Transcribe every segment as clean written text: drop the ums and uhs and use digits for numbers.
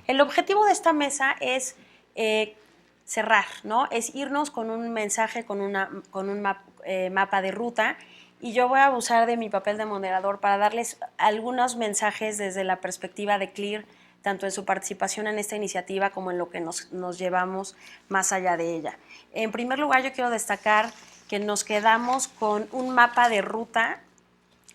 El objetivo de esta mesa es cerrar, ¿no? Es irnos con un mensaje, con un mapa de ruta, y yo voy a abusar de mi papel de moderador para darles algunos mensajes desde la perspectiva de CLEAR, tanto en su participación en esta iniciativa como en lo que nos llevamos más allá de ella. En primer lugar, yo quiero destacar que nos quedamos con un mapa de ruta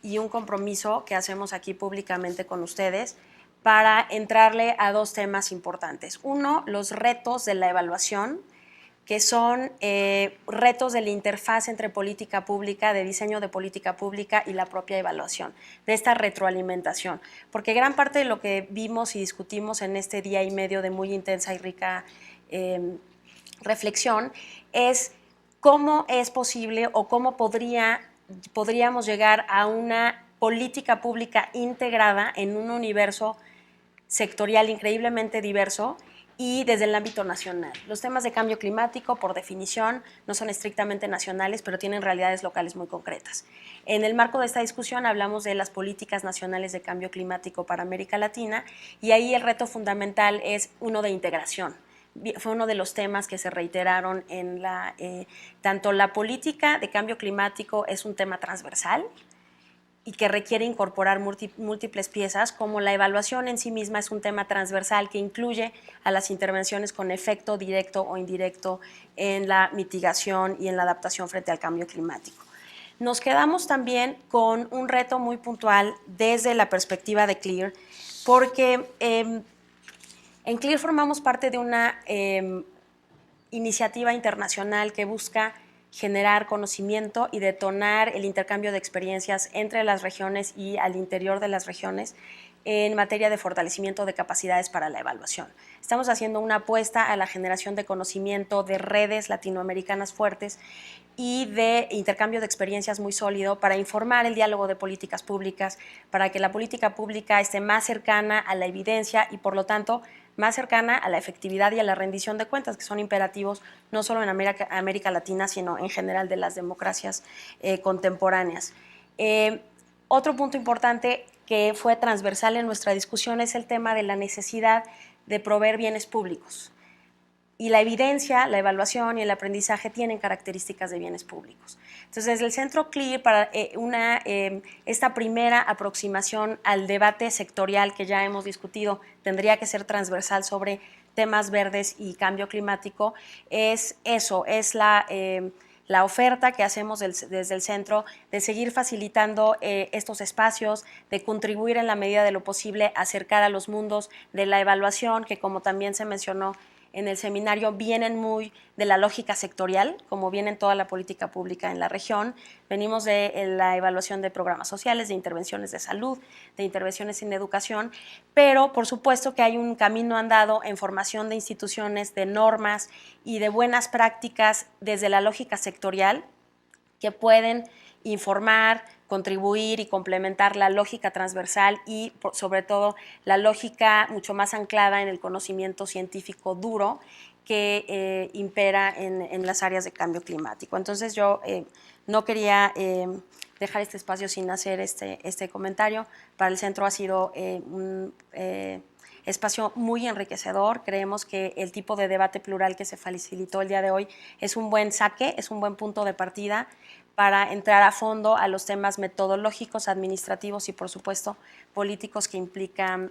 y un compromiso que hacemos aquí públicamente con ustedes para entrarle a dos temas importantes. Uno, los retos de la evaluación, que son retos de la interfaz entre política pública, de diseño de política pública y la propia evaluación, de esta retroalimentación. Porque gran parte de lo que vimos y discutimos en este día y medio de muy intensa y rica reflexión es cómo es posible o cómo podríamos llegar a una política pública integrada en un universo sectorial increíblemente diverso y desde el ámbito nacional. Los temas de cambio climático, por definición, no son estrictamente nacionales, pero tienen realidades locales muy concretas. En el marco de esta discusión hablamos de las políticas nacionales de cambio climático para América Latina, y ahí el reto fundamental es uno de integración. Fue uno de los temas que se reiteraron en tanto la política de cambio climático es un tema transversal y que requiere incorporar múltiples piezas, como la evaluación en sí misma es un tema transversal que incluye a las intervenciones con efecto directo o indirecto en la mitigación y en la adaptación frente al cambio climático. Nos quedamos también con un reto muy puntual desde la perspectiva de CLEAR, porque en CLEAR formamos parte de una iniciativa internacional que busca generar conocimiento y detonar el intercambio de experiencias entre las regiones y al interior de las regiones en materia de fortalecimiento de capacidades para la evaluación. Estamos haciendo una apuesta a la generación de conocimiento de redes latinoamericanas fuertes y de intercambio de experiencias muy sólido para informar el diálogo de políticas públicas, para que la política pública esté más cercana a la evidencia y, por lo tanto, más cercana a la efectividad y a la rendición de cuentas, que son imperativos no solo en América Latina, sino en general de las democracias contemporáneas. Otro punto importante que fue transversal en nuestra discusión es el tema de la necesidad de proveer bienes públicos. Y la evidencia, la evaluación y el aprendizaje tienen características de bienes públicos. Entonces, desde el Centro CLEAR, para esta primera aproximación al debate sectorial que ya hemos discutido, tendría que ser transversal sobre temas verdes y cambio climático, es eso, es la oferta que hacemos desde el centro de seguir facilitando estos espacios, de contribuir en la medida de lo posible a acercar a los mundos de la evaluación, que como también se mencionó en el seminario, vienen muy de la lógica sectorial, como viene en toda la política pública en la región. Venimos de la evaluación de programas sociales, de intervenciones de salud, de intervenciones en educación, pero por supuesto que hay un camino andado en formación de instituciones, de normas y de buenas prácticas desde la lógica sectorial que pueden informar, contribuir y complementar la lógica transversal y, sobre todo, la lógica mucho más anclada en el conocimiento científico duro que impera en las áreas de cambio climático. Entonces, yo no quería dejar este espacio sin hacer este comentario. Para el centro ha sido un espacio muy enriquecedor. Creemos que el tipo de debate plural que se facilitó el día de hoy es un buen saque, es un buen punto de partida para entrar a fondo a los temas metodológicos, administrativos y, por supuesto, políticos que implica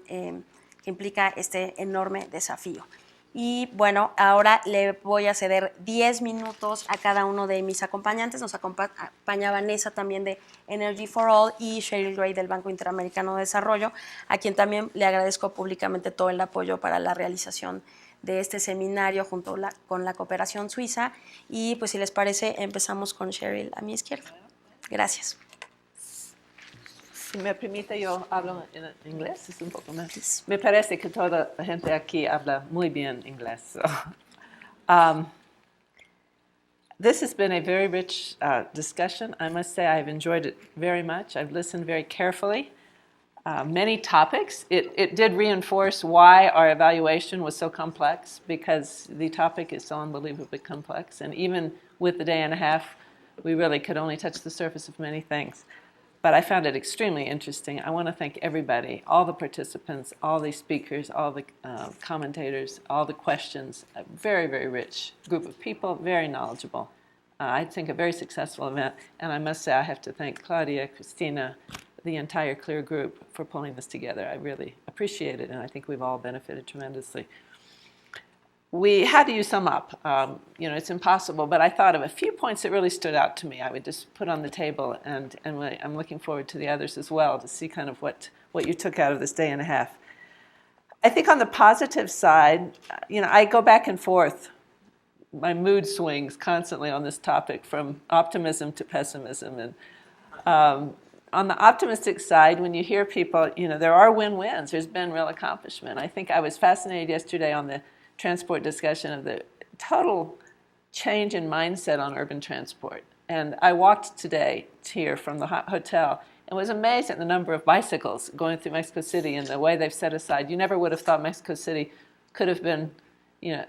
este enorme desafío. Y bueno, ahora le voy a ceder 10 minutos a cada uno de mis acompañantes. Nos acompaña Vanessa también de Energy for All y Cheryl Gray del Banco Interamericano de Desarrollo, a quien también le agradezco públicamente todo el apoyo para la realización de este seminario junto con la cooperación suiza. Y pues si les parece, empezamos con Cheryl a mi izquierda. Gracias. Si me permite, yo hablo en inglés, es un poco más. Me parece que toda la gente aquí habla muy bien inglés. So. This has been a very rich discussion. I must say I've enjoyed it very much. I've listened very carefully. Many topics. It did reinforce why our evaluation was so complex, because the topic is so unbelievably complex. And even with the day and a half, we really could only touch the surface of many things. But I found it extremely interesting. I want to thank everybody, all the participants, all the speakers, all the commentators, all the questions. A very, very rich group of people, very knowledgeable. I think a very successful event. And I must say I have to thank Claudia, Christina, the entire CLEAR group for pulling this together. I really appreciate it, and I think we've all benefited tremendously. How do you sum up? It's impossible, but I thought of a few points that really stood out to me. I would just put on the table, and I'm looking forward to the others as well to see kind of what you took out of this day and a half. I think on the positive side, I go back and forth. My mood swings constantly on this topic from optimism to pessimism. And on the optimistic side, when you hear people, there are win-wins. There's been real accomplishment. I think I was fascinated yesterday on the transport discussion of the total change in mindset on urban transport. And I walked today here from the hotel and was amazed at the number of bicycles going through Mexico City and the way they've set aside. You never would have thought Mexico City could have been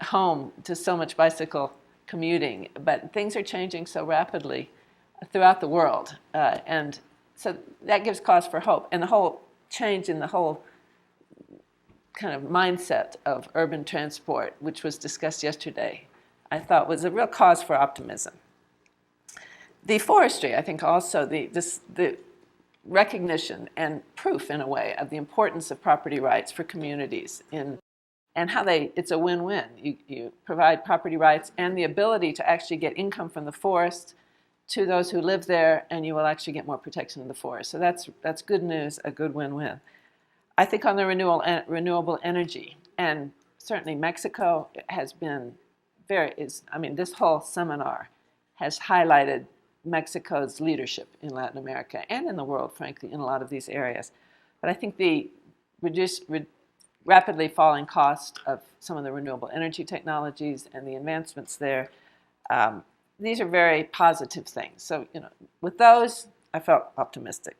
home to so much bicycle commuting. But things are changing so rapidly throughout the world. And so that gives cause for hope. And the whole change in the whole kind of mindset of urban transport, which was discussed yesterday, I thought was a real cause for optimism. The forestry, I think also the recognition and proof in a way of the importance of property rights for communities and how it's a win-win. You provide property rights and the ability to actually get income from the forest to those who live there, and you will actually get more protection of the forest. So that's good news, a good win-win. I think on the renewable energy, and certainly Mexico has been this whole seminar has highlighted Mexico's leadership in Latin America and in the world, frankly, in a lot of these areas. But I think the rapidly falling cost of some of the renewable energy technologies and the advancements there, these are very positive things. So, with those, I felt optimistic.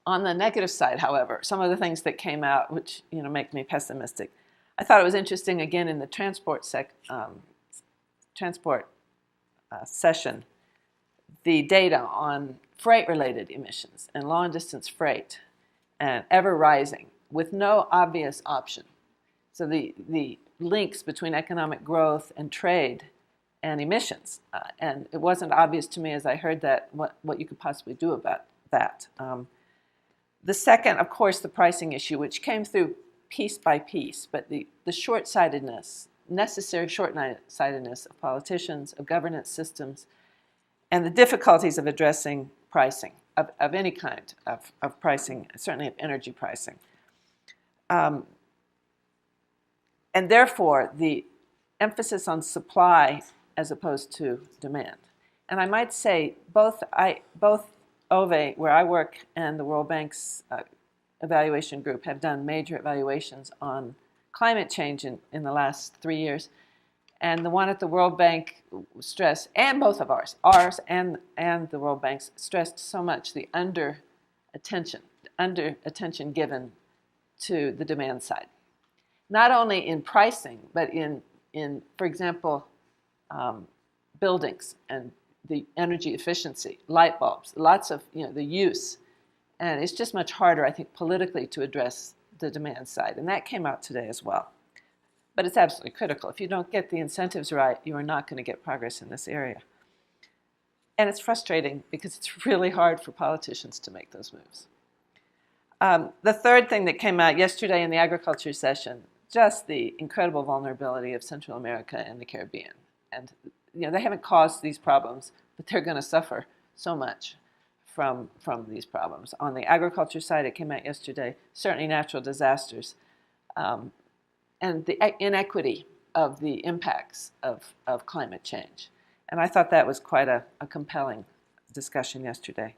On the negative side, however, some of the things that came out, which make me pessimistic, I thought it was interesting again in the transport session, the data on freight-related emissions and long-distance freight, and ever rising with no obvious option. So the links between economic growth and trade and emissions, and it wasn't obvious to me as I heard that what you could possibly do about that. The second, of course, the pricing issue, which came through piece by piece, but the short-sightedness, necessary short-sightedness of politicians, of governance systems, and the difficulties of addressing pricing, of any kind of pricing, certainly of energy pricing. And therefore, the emphasis on supply as opposed to demand. And I might say both OVE, where I work, and the World Bank's evaluation group have done major evaluations on climate change in the last 3 years. And the one at the World Bank stressed, and both of ours and the World Bank's stressed so much the under attention given to the demand side. Not only in pricing, but in for example, buildings and the energy efficiency, light bulbs, lots of, the use. And it's just much harder, I think, politically to address the demand side. And that came out today as well. But it's absolutely critical. If you don't get the incentives right, you are not going to get progress in this area. And it's frustrating because it's really hard for politicians to make those moves. The third thing that came out yesterday in the agriculture session, just the incredible vulnerability of Central America and the Caribbean. And they haven't caused these problems, but they're going to suffer so much from these problems. On the agriculture side, it came out yesterday, certainly natural disasters, and the inequity of the impacts of climate change. And I thought that was quite a compelling discussion yesterday.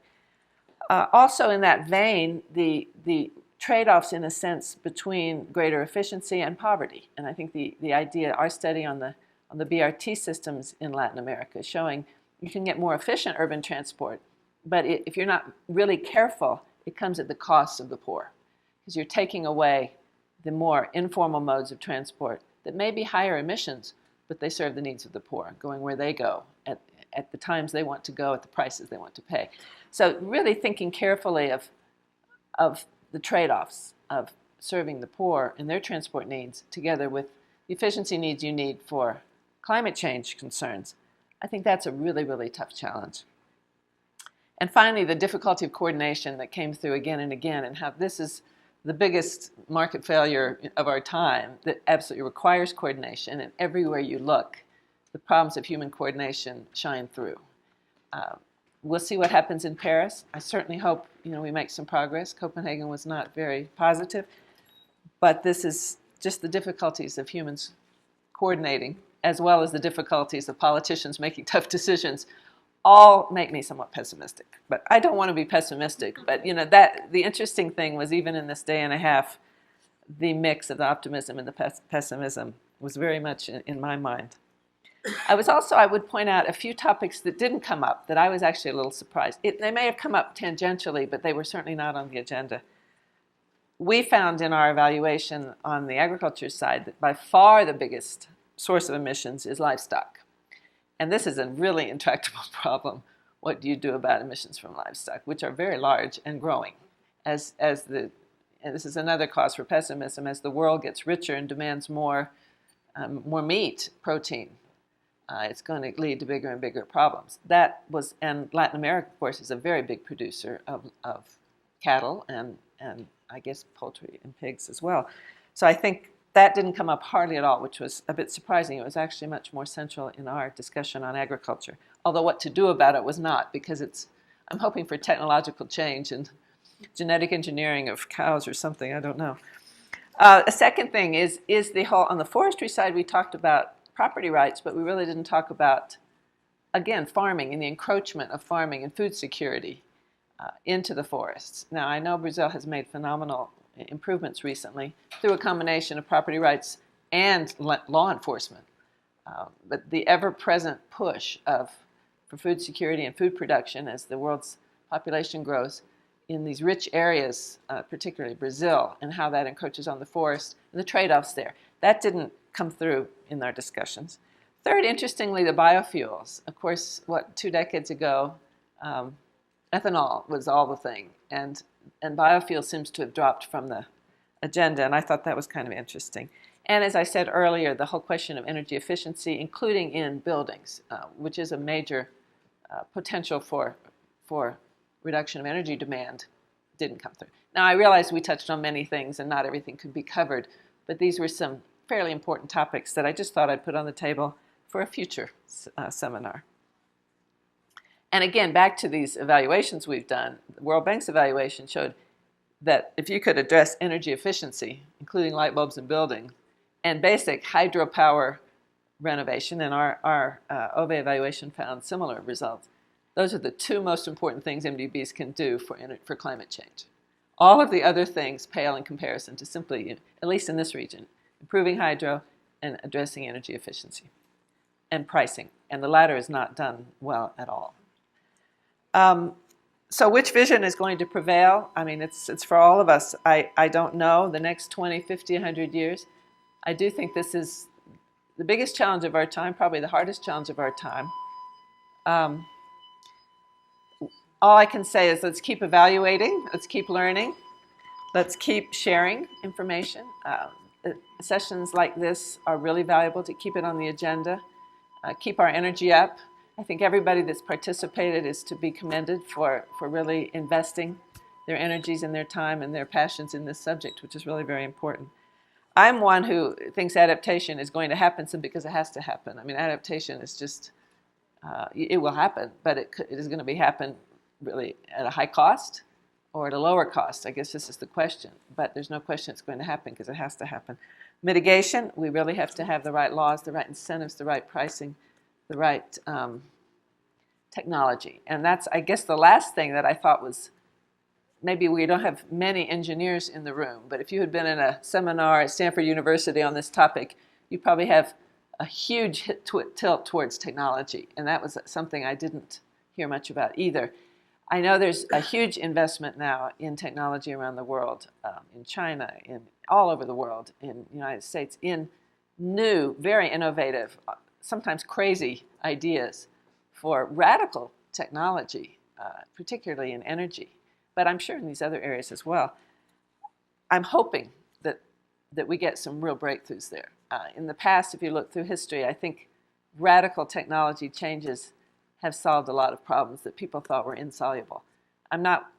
Also in that vein, the trade-offs, in a sense, between greater efficiency and poverty. And I think the idea, our study on the BRT systems in Latin America is showing you can get more efficient urban transport, but if you're not really careful, it comes at the cost of the poor, because you're taking away the more informal modes of transport that may be higher emissions, but they serve the needs of the poor, going where they go at the times they want to go, at the prices they want to pay. So really thinking carefully of the trade-offs of serving the poor and their transport needs together with the efficiency needs you need for climate change concerns, I think that's a really, really tough challenge. And finally, the difficulty of coordination that came through again and again, and how this is the biggest market failure of our time that absolutely requires coordination, and everywhere you look, the problems of human coordination shine through. We'll see what happens in Paris. I certainly hope we make some progress. Copenhagen was not very positive, but this is just the difficulties of humans coordinating, as well as the difficulties of politicians making tough decisions, all make me somewhat pessimistic. But I don't want to be pessimistic. But that the interesting thing was, even in this day and a half, the mix of the optimism and the pessimism was very much in my mind. I would point out a few topics that didn't come up that I was actually a little surprised. They may have come up tangentially, but they were certainly not on the agenda. We found in our evaluation on the agriculture side that by far the biggest source of emissions is livestock. And this is a really intractable problem. What do you do about emissions from livestock, which are very large and growing? And this is another cause for pessimism. As the world gets richer and demands more meat, protein, it's going to lead to bigger and bigger problems. And Latin America, of course, is a very big producer of cattle and I guess poultry and pigs as well. So I think that didn't come up hardly at all, which was a bit surprising. It was actually much more central in our discussion on agriculture. Although what to do about it was not, because I'm hoping for technological change and genetic engineering of cows or something, I don't know. A second thing is the whole, on the forestry side, we talked about property rights, but we really didn't talk about, again, farming and the encroachment of farming and food security into the forests. Now, I know Brazil has made phenomenal improvements recently through a combination of property rights and law enforcement. But the ever-present push for food security and food production as the world's population grows in these rich areas, particularly Brazil, and how that encroaches on the forest and the trade-offs there. That didn't come through in our discussions. Third, interestingly, the biofuels. Of course, 2 decades ago, ethanol was all the thing, and biofuel seems to have dropped from the agenda, and I thought that was kind of interesting. And as I said earlier, the whole question of energy efficiency, including in buildings, which is a major potential for reduction of energy demand, didn't come through. Now, I realize we touched on many things and not everything could be covered, but these were some fairly important topics that I just thought I'd put on the table for a future seminar. And again, back to these evaluations we've done, the World Bank's evaluation showed that if you could address energy efficiency, including light bulbs in buildings, and basic hydropower renovation, and our OVE evaluation found similar results, those are the 2 most important things MDBs can do for climate change. All of the other things pale in comparison to simply, at least in this region, improving hydro and addressing energy efficiency and pricing. And the latter is not done well at all. So which vision is going to prevail? I mean, it's for all of us. I don't know, the next 20, 50, 100 years. I do think this is the biggest challenge of our time, probably the hardest challenge of our time. All I can say is let's keep evaluating, let's keep learning, let's keep sharing information. Sessions like this are really valuable to keep it on the agenda, keep our energy up. I think everybody that's participated is to be commended for really investing their energies and their time and their passions in this subject, which is really very important. I'm one who thinks adaptation is going to happen simply because it has to happen. I mean, adaptation is just, it will happen, but it is going to happen really at a high cost or at a lower cost. I guess this is the question, but there's no question it's going to happen because it has to happen. Mitigation, we really have to have the right laws, the right incentives, the right pricing, the right technology. And that's, I guess, the last thing that I thought was, maybe we don't have many engineers in the room, but if you had been in a seminar at Stanford University on this topic, you probably have a huge tilt towards technology. And that was something I didn't hear much about either. I know there's a huge investment now in technology around the world, in China, all over the world, in the United States, in new, very innovative, sometimes crazy ideas for radical technology, particularly in energy, but I'm sure in these other areas as well. I'm hoping that we get some real breakthroughs there. In the past, if you look through history, I think radical technology changes have solved a lot of problems that people thought were insoluble. I'm not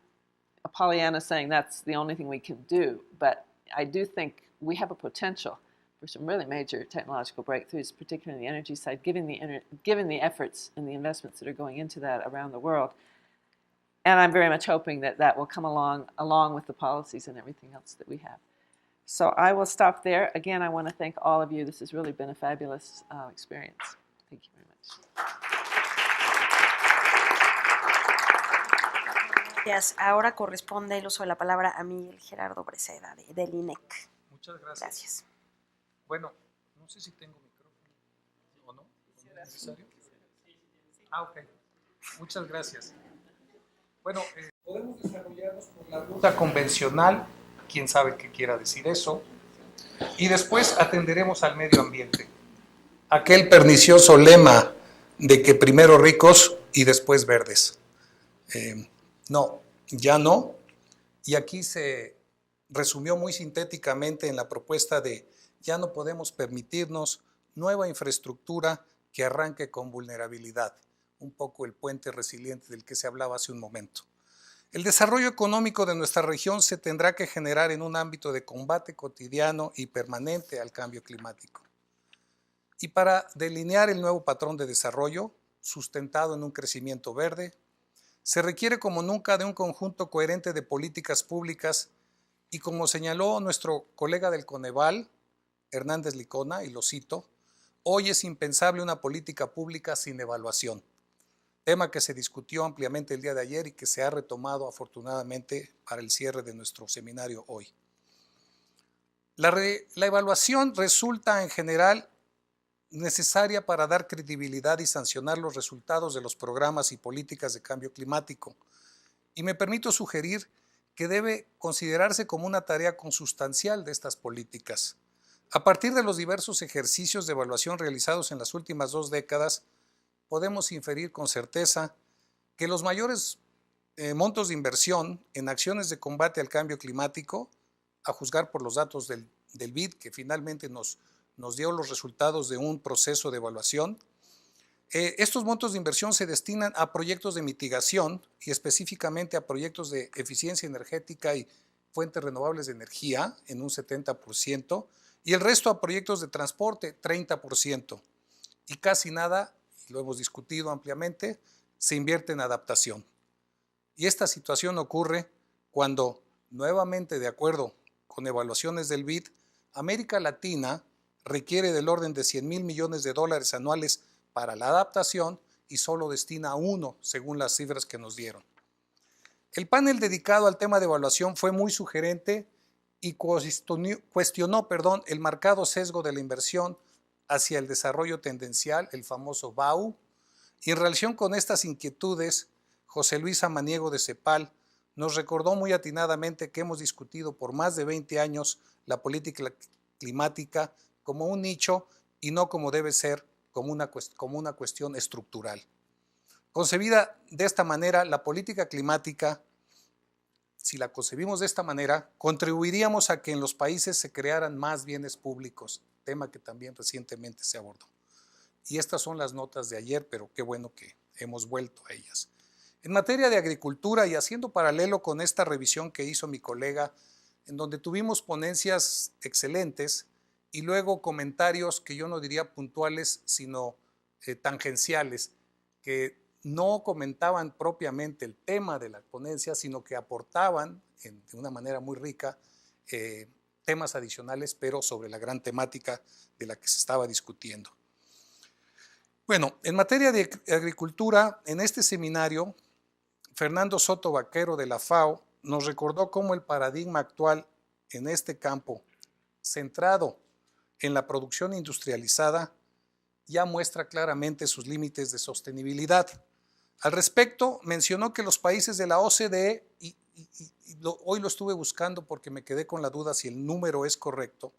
a Pollyanna saying that's the only thing we can do, but I do think we have a potential for some really major technological breakthroughs, particularly in the energy side, given the efforts and the investments that are going into that around the world. And I'm very much hoping that that will come along with the policies and everything else that we have. So I will stop there. Again, I want to thank all of you. This has really been a fabulous experience. Thank you very much. Gracias. Ahora corresponde el uso de la palabra a Miguel Gerardo Breceda, del INEC. Muchas gracias. Gracias. Bueno, no sé si tengo micrófono o no. ¿Es necesario? Ok. Muchas gracias. Bueno, podemos desarrollarnos por la ruta convencional, quién sabe qué quiera decir eso, y después atenderemos al medio ambiente. Aquel pernicioso lema de que primero ricos y después verdes. No, ya no. Y aquí se resumió muy sintéticamente en la propuesta de ya no podemos permitirnos nueva infraestructura que arranque con vulnerabilidad. Un poco el puente resiliente del que se hablaba hace un momento. El desarrollo económico de nuestra región se tendrá que generar en un ámbito de combate cotidiano y permanente al cambio climático. Y para delinear el nuevo patrón de desarrollo, sustentado en un crecimiento verde, se requiere como nunca de un conjunto coherente de políticas públicas y como señaló nuestro colega del Coneval, Hernández Licona, y lo cito, hoy es impensable una política pública sin evaluación. Tema que se discutió ampliamente el día de ayer y que se ha retomado afortunadamente para el cierre de nuestro seminario hoy. La evaluación resulta en general necesaria para dar credibilidad y sancionar los resultados de los programas y políticas de cambio climático. Y me permito sugerir que debe considerarse como una tarea consustancial de estas políticas. A partir de los diversos ejercicios de evaluación realizados en las últimas 2 décadas, podemos inferir con certeza que los mayores montos de inversión en acciones de combate al cambio climático, a juzgar por los datos del BID, que finalmente nos dio los resultados de un proceso de evaluación, estos montos de inversión se destinan a proyectos de mitigación y específicamente a proyectos de eficiencia energética y fuentes renovables de energía en un 70%, y el resto a proyectos de transporte, 30%, y casi nada, lo hemos discutido ampliamente, se invierte en adaptación. Y esta situación ocurre cuando, nuevamente de acuerdo con evaluaciones del BID, América Latina requiere del orden de $100,000 millones anuales para la adaptación y solo destina 1, según las cifras que nos dieron. El panel dedicado al tema de evaluación fue muy sugerente y cuestionó el marcado sesgo de la inversión hacia el desarrollo tendencial, el famoso BAU, y en relación con estas inquietudes, José Luis Samaniego de CEPAL nos recordó muy atinadamente que hemos discutido por más de 20 años la política climática como un nicho y no como debe ser, como una cuestión estructural. Concebida de esta manera, la política climática, si la concebimos de esta manera, contribuiríamos a que en los países se crearan más bienes públicos, tema que también recientemente se abordó. Y estas son las notas de ayer, pero qué bueno que hemos vuelto a ellas. En materia de agricultura y haciendo paralelo con esta revisión que hizo mi colega, en donde tuvimos ponencias excelentes y luego comentarios que yo no diría puntuales, sino tangenciales, que no comentaban propiamente el tema de la ponencia, sino que aportaban de una manera muy rica temas adicionales, pero sobre la gran temática de la que se estaba discutiendo. Bueno, en materia de agricultura, en este seminario, Fernando Soto Vaquero de la FAO nos recordó cómo el paradigma actual en este campo, centrado en la producción industrializada, ya muestra claramente sus límites de sostenibilidad. Al respecto, mencionó que los países de la OCDE, hoy lo estuve buscando porque me quedé con la duda si el número es correcto,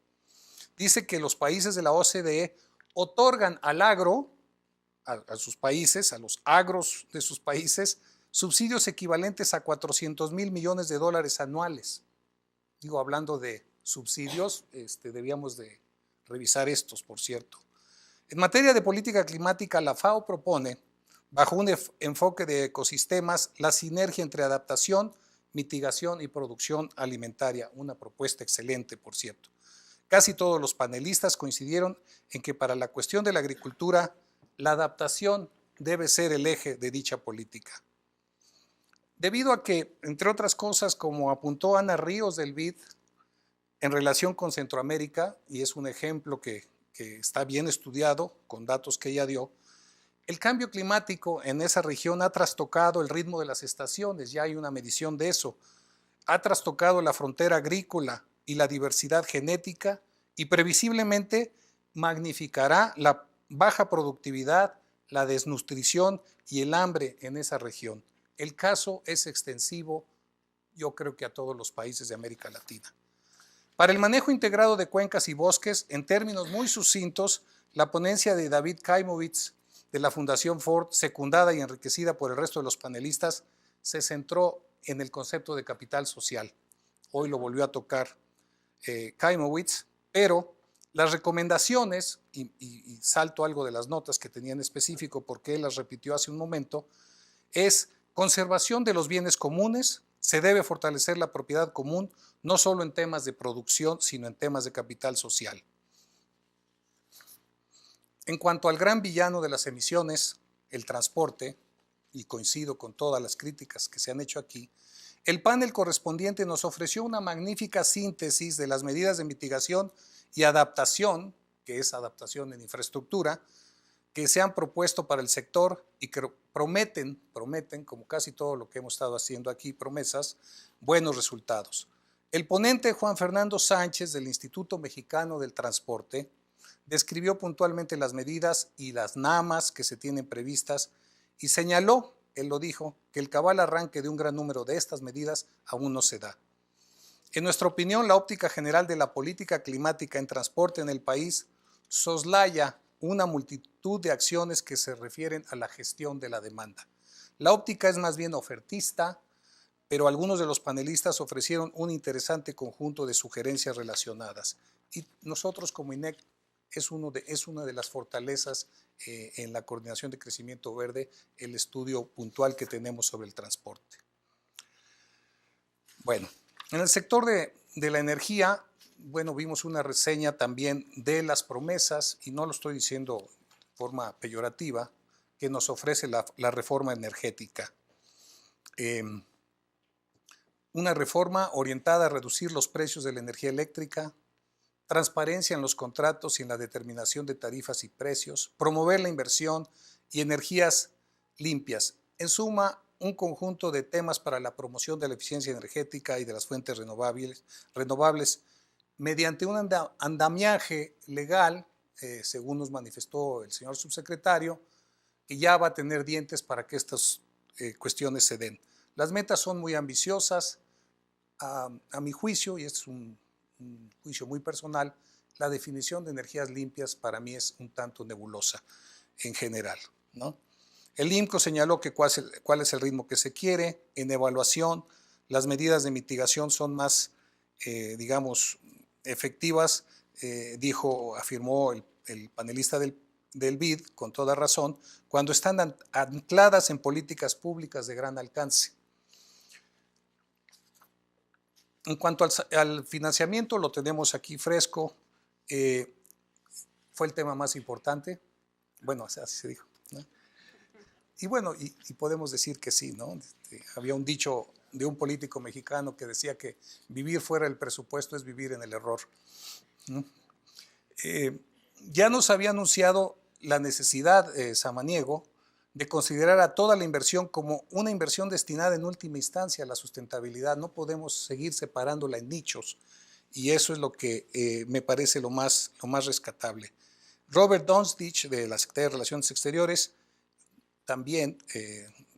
dice que los países de la OCDE otorgan al agro, a sus países, a los agros de sus países, subsidios equivalentes a 400 mil millones de dólares anuales. Digo, hablando de subsidios, debíamos de revisar estos, por cierto. En materia de política climática, la FAO propone, bajo un enfoque de ecosistemas, la sinergia entre adaptación, mitigación y producción alimentaria. Una propuesta excelente, por cierto. Casi todos los panelistas coincidieron en que para la cuestión de la agricultura, la adaptación debe ser el eje de dicha política. Debido a que, entre otras cosas, como apuntó Ana Ríos del BID, en relación con Centroamérica, y es un ejemplo que está bien estudiado con datos que ella dio, el cambio climático en esa región ha trastocado el ritmo de las estaciones, ya hay una medición de eso, ha trastocado la frontera agrícola y la diversidad genética y previsiblemente magnificará la baja productividad, la desnutrición y el hambre en esa región. El caso es extensivo, yo creo que a todos los países de América Latina. Para el manejo integrado de cuencas y bosques, en términos muy sucintos, la ponencia de David Kaimowitz de la Fundación Ford, secundada y enriquecida por el resto de los panelistas, se centró en el concepto de capital social. Hoy lo volvió a tocar Kaimowitz, pero las recomendaciones, y salto algo de las notas que tenía en específico porque él las repitió hace un momento, es conservación de los bienes comunes, se debe fortalecer la propiedad común, no solo en temas de producción, sino en temas de capital social. En cuanto al gran villano de las emisiones, el transporte, y coincido con todas las críticas que se han hecho aquí, el panel correspondiente nos ofreció una magnífica síntesis de las medidas de mitigación y adaptación, que es adaptación en infraestructura, que se han propuesto para el sector y que prometen, como casi todo lo que hemos estado haciendo aquí, promesas, buenos resultados. El ponente Juan Fernando Sánchez del Instituto Mexicano del Transporte describió puntualmente las medidas y las NAMAs que se tienen previstas y señaló, él lo dijo, que el cabal arranque de un gran número de estas medidas aún no se da. En nuestra opinión, la óptica general de la política climática en transporte en el país soslaya una multitud de acciones que se refieren a la gestión de la demanda. La óptica es más bien ofertista, pero algunos de los panelistas ofrecieron un interesante conjunto de sugerencias relacionadas. Y nosotros como INEC es una de las fortalezas en la coordinación de crecimiento verde, el estudio puntual que tenemos sobre el transporte. Bueno, en el sector de la energía, bueno, vimos una reseña también de las promesas, y no lo estoy diciendo de forma peyorativa, que nos ofrece la reforma energética. Una reforma orientada a reducir los precios de la energía eléctrica, transparencia en los contratos y en la determinación de tarifas y precios, promover la inversión y energías limpias. En suma, un conjunto de temas para la promoción de la eficiencia energética y de las fuentes renovables mediante un andamiaje legal, según nos manifestó el señor subsecretario, que ya va a tener dientes para que estas cuestiones se den. Las metas son muy ambiciosas, a mi juicio, y este es un juicio muy personal, la definición de energías limpias para mí es un tanto nebulosa en general, ¿no? El IMCO señaló que cuál es el ritmo que se quiere. En evaluación, las medidas de mitigación son más, digamos, efectivas, afirmó el panelista del BID, con toda razón, cuando están ancladas en políticas públicas de gran alcance. En cuanto al financiamiento, lo tenemos aquí fresco, fue el tema más importante, bueno, así se dijo, ¿no? Y bueno, y podemos decir que sí, ¿no? Había un dicho de un político mexicano que decía que vivir fuera del presupuesto es vivir en el error, ¿no? Ya nos había anunciado la necesidad, Samaniego, de considerar a toda la inversión como una inversión destinada en última instancia a la sustentabilidad. No podemos seguir separándola en nichos, y eso es lo que me parece lo más rescatable. Robert Donstich, de la Secretaría de Relaciones Exteriores, también,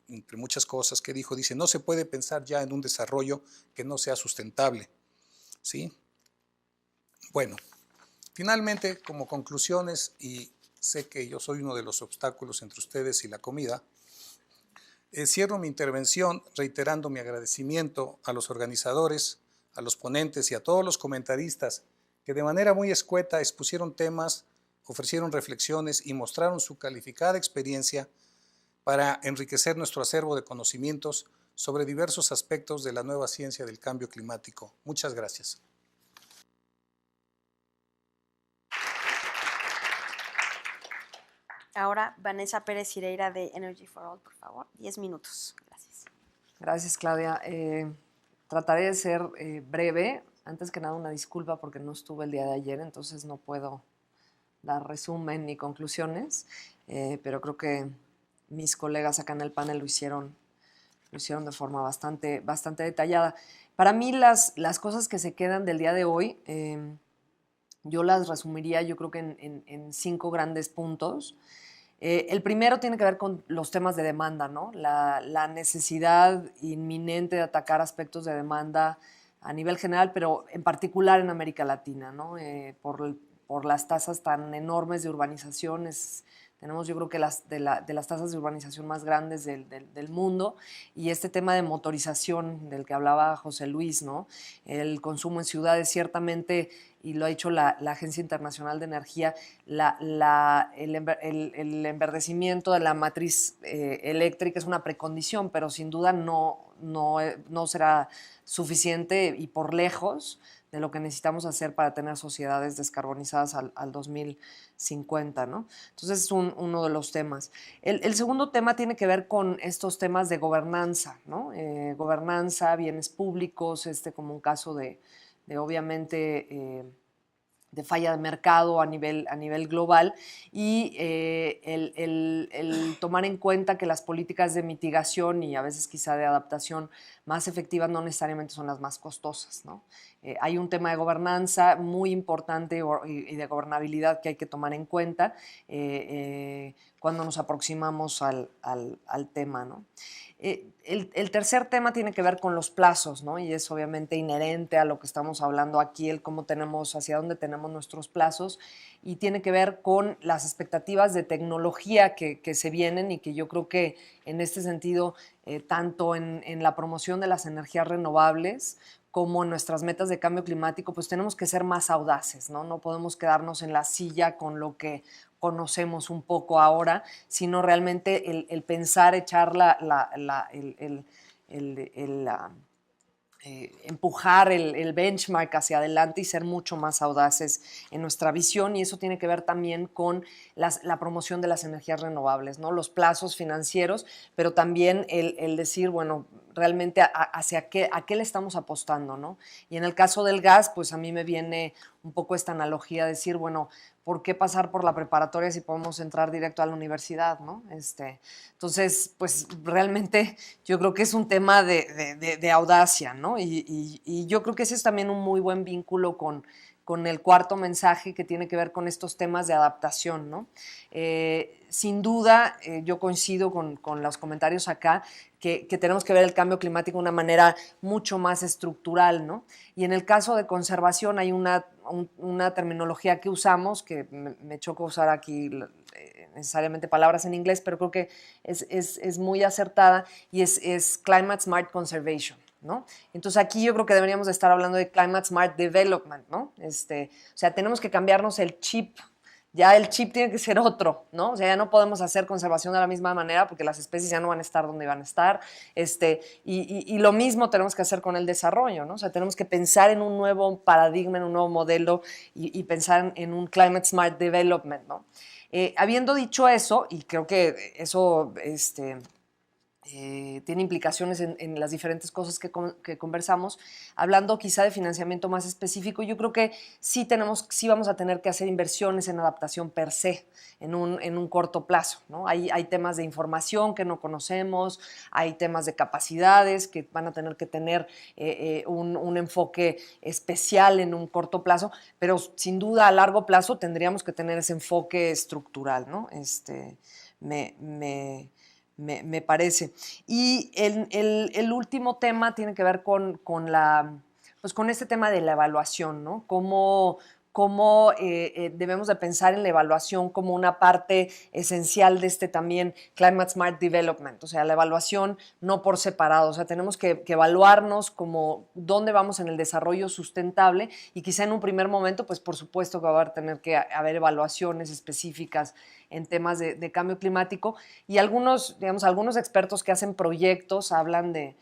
entre muchas cosas que dijo, dice, no se puede pensar ya en un desarrollo que no sea sustentable, ¿sí? Bueno, finalmente, como conclusiones y sé que yo soy uno de los obstáculos entre ustedes y la comida. Cierro mi intervención reiterando mi agradecimiento a los organizadores, a los ponentes y a todos los comentaristas que de manera muy escueta expusieron temas, ofrecieron reflexiones y mostraron su calificada experiencia para enriquecer nuestro acervo de conocimientos sobre diversos aspectos de la nueva ciencia del cambio climático. Muchas gracias. Ahora, Vanessa Pérez Cireira de Energy for All, por favor. 10 minutos. Gracias. Gracias, Claudia. Trataré de ser breve. Antes que nada, una disculpa porque no estuve el día de ayer, entonces no puedo dar resumen ni conclusiones, pero creo que mis colegas acá en el panel lo hicieron de forma bastante detallada. Para mí, las cosas que se quedan del día de hoy, yo las resumiría, yo creo que en 5 grandes puntos. El primero tiene que ver con los temas de demanda, ¿no? La necesidad inminente de atacar aspectos de demanda a nivel general, pero en particular en América Latina, ¿no? Por las tasas tan enormes de urbanización. Tenemos, yo creo que de las tasas de urbanización más grandes del mundo, y este tema de motorización del que hablaba José Luis, ¿no? El consumo en ciudades, ciertamente, y lo ha dicho la Agencia Internacional de Energía, el enverdecimiento de la matriz eléctrica es una precondición, pero sin duda no será suficiente y por lejos de lo que necesitamos hacer para tener sociedades descarbonizadas al 2050, ¿no? Entonces es uno de los temas. El segundo tema tiene que ver con estos temas de gobernanza, ¿no? Gobernanza, bienes públicos, como un caso de obviamente de falla de mercado a nivel global, y el tomar en cuenta que las políticas de mitigación y a veces quizá de adaptación más efectivas no necesariamente son las más costosas, ¿no? Hay un tema de gobernanza muy importante y de gobernabilidad que hay que tomar en cuenta cuando nos aproximamos al tema, ¿no? El tercer tema tiene que ver con los plazos, ¿no? Y es obviamente inherente a lo que estamos hablando aquí, hacia dónde tenemos nuestros plazos, y tiene que ver con las expectativas de tecnología que se vienen, y que yo creo que en este sentido, tanto en la promoción de las energías renovables como en nuestras metas de cambio climático, pues tenemos que ser más audaces, ¿no? No podemos quedarnos en la silla con lo que conocemos un poco ahora, sino realmente el pensar, echar empujar el benchmark hacia adelante y ser mucho más audaces en nuestra visión, y eso tiene que ver también con la promoción de las energías renovables, ¿no? Los plazos financieros, pero también el decir, bueno, realmente a qué le estamos apostando, ¿no? Y en el caso del gas, pues a mí me viene un poco esta analogía de decir, bueno, ¿por qué pasar por la preparatoria si podemos entrar directo a la universidad, ¿no? Entonces, pues realmente yo creo que es un tema de audacia, ¿no? Y yo creo que ese es también un muy buen vínculo con el cuarto mensaje, que tiene que ver con estos temas de adaptación, ¿no? Sin duda, yo coincido con los comentarios acá, que tenemos que ver el cambio climático de una manera mucho más estructural, ¿no? Y en el caso de conservación hay una terminología que usamos, que me choca usar aquí necesariamente palabras en inglés, pero creo que es muy acertada, y es Climate Smart Conservation, ¿no? Entonces aquí yo creo que deberíamos de estar hablando de Climate Smart Development, ¿no? O sea, tenemos que cambiarnos el chip. Ya el chip tiene que ser otro, ¿no? O sea, ya no podemos hacer conservación de la misma manera porque las especies ya no van a estar donde van a estar. Y lo mismo tenemos que hacer con el desarrollo, ¿no? O sea, tenemos que pensar en un nuevo paradigma, en un nuevo modelo, y pensar en un Climate Smart Development, ¿no? Habiendo dicho eso, y creo que eso tiene implicaciones en las diferentes cosas que conversamos, hablando quizá de financiamiento más específico, yo creo que sí vamos a tener que hacer inversiones en adaptación per se en un corto plazo, ¿no? Hay temas de información que no conocemos, hay temas de capacidades que van a tener que tener un enfoque especial en un corto plazo, pero sin duda a largo plazo tendríamos que tener ese enfoque estructural, ¿no? Me parece. Y el último tema tiene que ver con este tema de la evaluación, ¿no? Cómo cómo debemos de pensar en la evaluación como una parte esencial de este también Climate Smart Development, o sea, la evaluación no por separado, o sea, tenemos que evaluarnos como dónde vamos en el desarrollo sustentable y quizá en un primer momento, pues por supuesto que va a tener que haber evaluaciones específicas en temas de cambio climático y algunos expertos que hacen proyectos hablan de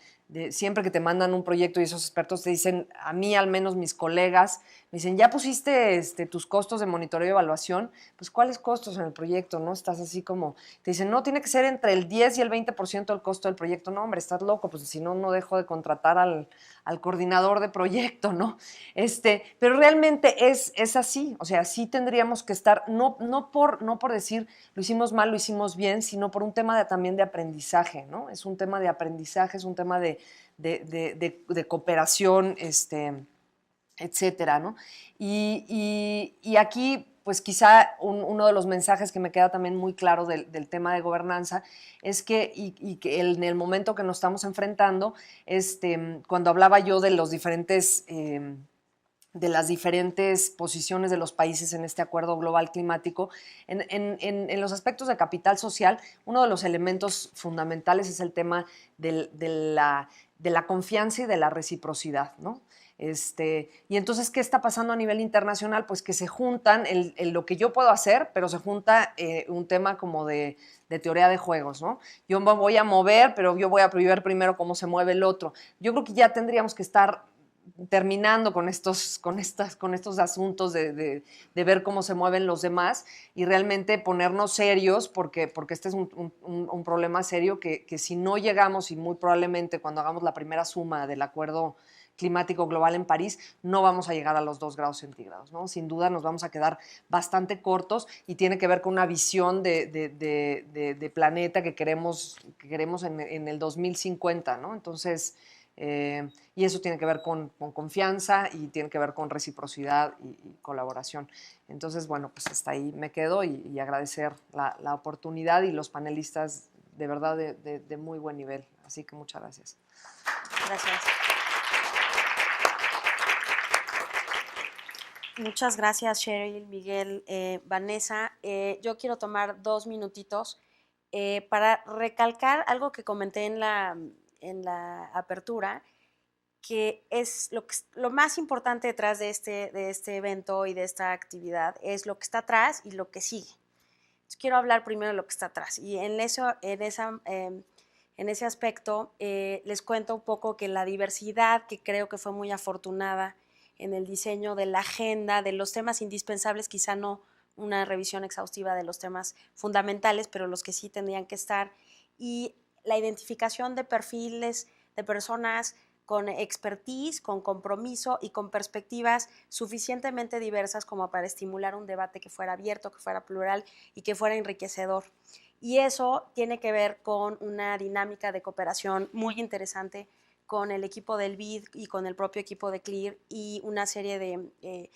siempre que te mandan un proyecto y esos expertos te dicen, a mí al menos mis colegas, me dicen, ¿ya pusiste tus costos de monitoreo y evaluación? Pues, ¿cuáles costos en el proyecto? ¿No? Estás así como, te dicen, no, tiene que ser entre el 10 y el 20% del costo del proyecto. No, hombre, estás loco, pues si no, no dejo de contratar al coordinador de proyecto, ¿no? Pero realmente es así, o sea, sí tendríamos que estar, no por decir, lo hicimos mal, lo hicimos bien, sino por un tema también de aprendizaje, ¿no? Es un tema de aprendizaje, es un tema de cooperación, etcétera, ¿no? Y aquí, pues quizá uno de los mensajes que me queda también muy claro del tema de gobernanza es que, que en el momento que nos estamos enfrentando, cuando hablaba yo de los diferentes... de las diferentes posiciones de los países en este acuerdo global climático. En los aspectos de capital social, uno de los elementos fundamentales es el tema de la confianza y de la reciprocidad, ¿no? Y entonces, ¿qué está pasando a nivel internacional? Pues que se juntan lo que yo puedo hacer, pero se junta un tema como de teoría de juegos, ¿no? Yo me voy a mover, pero yo voy a ver primero cómo se mueve el otro. Yo creo que ya tendríamos que estar terminando con estos asuntos de ver cómo se mueven los demás y realmente ponernos serios porque este es un problema serio que si no llegamos y muy probablemente cuando hagamos la primera suma del acuerdo climático global en París, no vamos a llegar a los 2 grados centígrados, ¿no? Sin duda nos vamos a quedar bastante cortos y tiene que ver con una visión de planeta que queremos en el 2050, ¿no? Entonces, y eso tiene que ver con confianza y tiene que ver con reciprocidad y colaboración. Entonces, bueno, pues hasta ahí me quedo y agradecer la oportunidad y los panelistas de verdad de muy buen nivel. Así que muchas gracias. Gracias. Muchas gracias, Cheryl, Miguel, Vanessa. Yo quiero tomar 2 minutitos para recalcar algo que comenté en la apertura, que es lo más importante detrás de este evento y de esta actividad, es lo que está atrás y lo que sigue. Entonces, quiero hablar primero de lo que está atrás. Y en ese aspecto les cuento un poco que la diversidad, que creo que fue muy afortunada en el diseño de la agenda, de los temas indispensables, quizá no una revisión exhaustiva de los temas fundamentales, pero los que sí tendrían que estar, y la identificación de perfiles de personas con expertise, con compromiso y con perspectivas suficientemente diversas como para estimular un debate que fuera abierto, que fuera plural y que fuera enriquecedor. Y eso tiene que ver con una dinámica de cooperación muy interesante con el equipo del BID y con el propio equipo de CLEAR y una serie de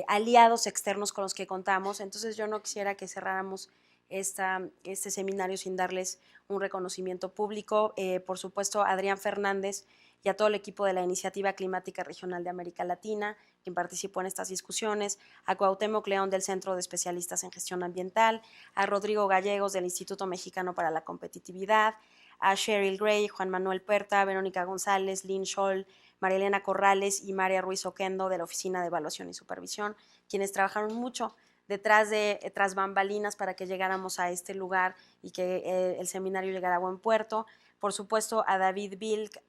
aliados externos con los que contamos. Entonces yo no quisiera que cerráramos este seminario sin darles un reconocimiento público. Por supuesto, a Adrián Fernández y a todo el equipo de la Iniciativa Climática Regional de América Latina, quien participó en estas discusiones, a Cuauhtémoc León del Centro de Especialistas en Gestión Ambiental, a Rodrigo Gallegos del Instituto Mexicano para la Competitividad, a Cheryl Gray, Juan Manuel Puerta, Verónica González, Lynn Scholl, María Elena Corrales y María Ruiz Oquendo de la Oficina de Evaluación y Supervisión, quienes trabajaron mucho tras bambalinas para que llegáramos a este lugar y que el seminario llegara a buen puerto. Por supuesto, a David Bilk,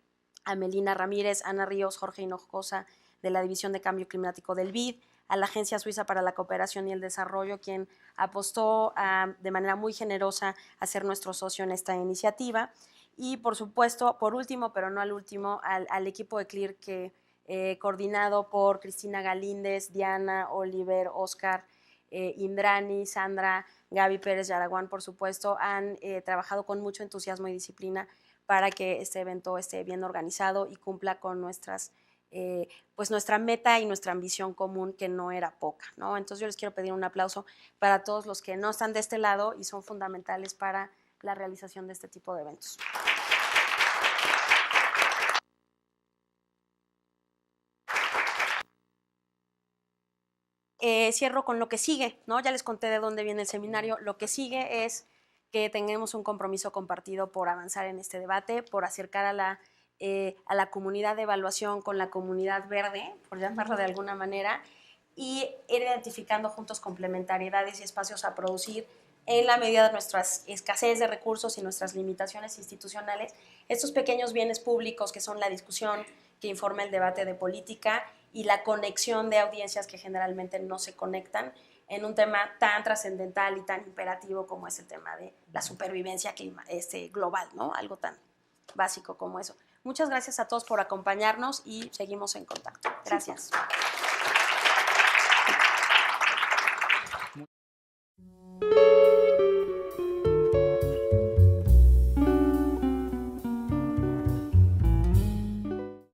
a Melina Ramírez, Ana Ríos, Jorge Hinojosa de la División de Cambio Climático del BID, a la Agencia Suiza para la Cooperación y el Desarrollo, quien apostó de manera muy generosa a ser nuestro socio en esta iniciativa. Y por supuesto, por último, pero no al último, al equipo de CLEAR que coordinado por Cristina Galíndez, Diana, Oliver, Oscar, Indrani, Sandra, Gaby Pérez Yaraguán, por supuesto, han trabajado con mucho entusiasmo y disciplina para que este evento esté bien organizado y cumpla con pues nuestra meta y nuestra ambición común, que no era poca, ¿no? Entonces yo les quiero pedir un aplauso para todos los que no están de este lado y son fundamentales para la realización de este tipo de eventos. cierro con lo que sigue, ¿no? Ya les conté de dónde viene el seminario. Lo que sigue es que tengamos un compromiso compartido por avanzar en este debate, por acercar a la comunidad de evaluación con la comunidad verde, por llamarlo de alguna manera, y ir identificando juntos complementariedades y espacios a producir en la medida de nuestras escasez de recursos y nuestras limitaciones institucionales, estos pequeños bienes públicos que son la discusión que informa el debate de política y la conexión de audiencias que generalmente no se conectan en un tema tan trascendental y tan imperativo como es el tema de la supervivencia global, ¿no? Algo tan básico como eso. Muchas gracias a todos por acompañarnos y seguimos en contacto. Gracias.